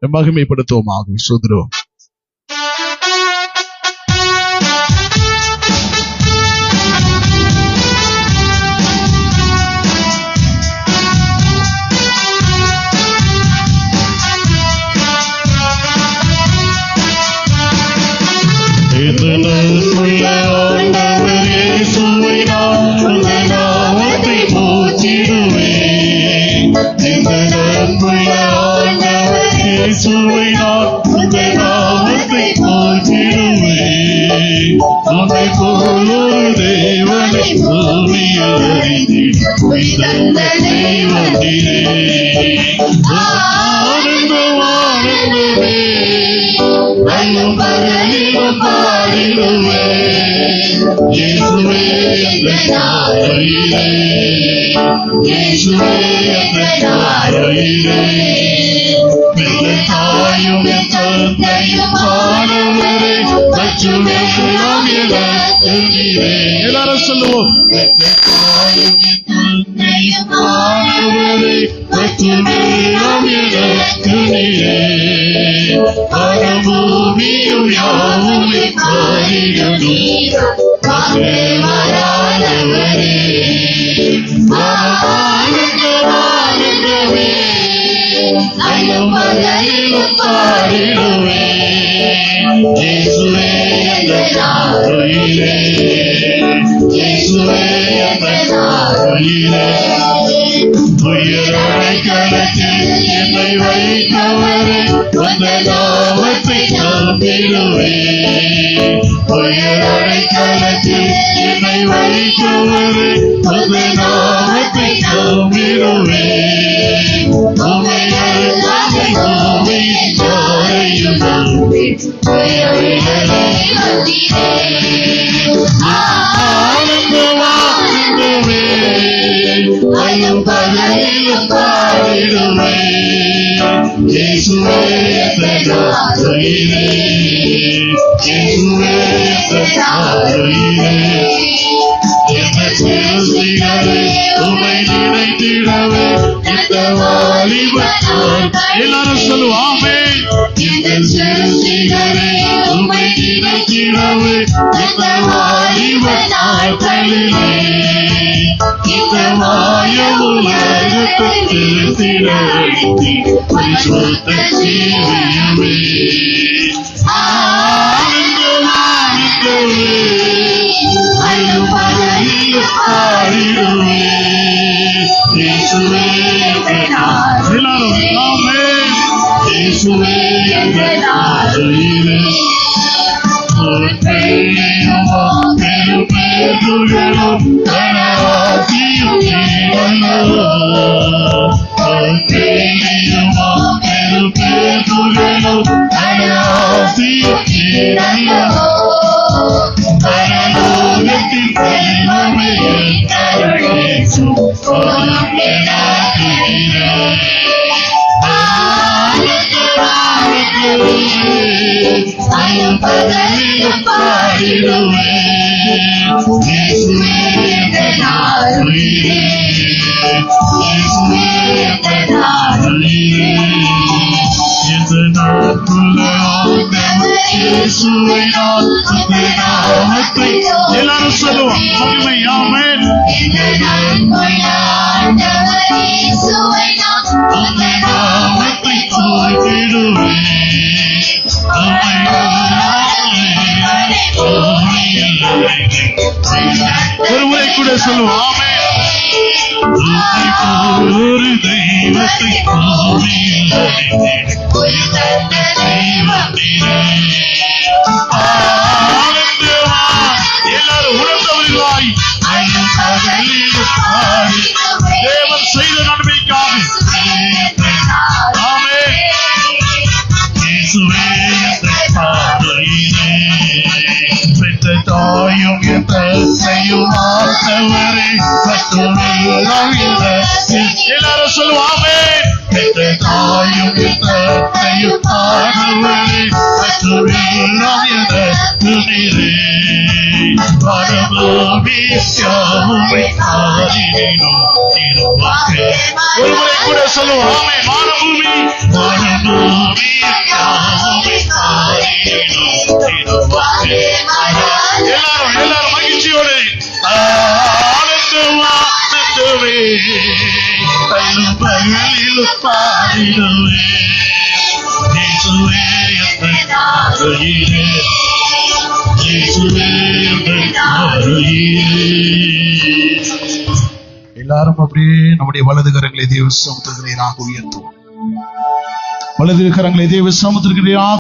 மகிமைப்படுத்துவோமாக. சோதரோம். எல்லாரும் சொல்லுவோம். எல்லாரும் சொல்லுவாமே. எல்லாரும் சொல்லுவோம். ஆமென். ஒரு முறை கூட சொல்லுவோம். ஒரு தெய்வத்தை எல்லாரும் உணர்ந்தவர்களாய் தேவன் செய்த நன்மைக்காக பெற்ற தாயும் எல்லாரும் சொல்லுவாமே. பெற்ற தாயும் பரம ஒரு முறை கூட சொல்லுவோம். ஆமென். வானபூமி எல்லாரும் மகிழ்ச்சியோடு ஆனந்தம் ஆனந்தமே பகலிலும் பாடிடுவே இயேசுவே எங்கள் அருகிலே இயேசுவே எங்கள் அருகிலே. எல்லாரும் அப்படியே நம்முடைய வலது கரங்களை தேவ சமூகத்திற்கு நேராக உயர்த்துவோம். வலது கரங்களை தேவ சமூகத்திற்கு நேராக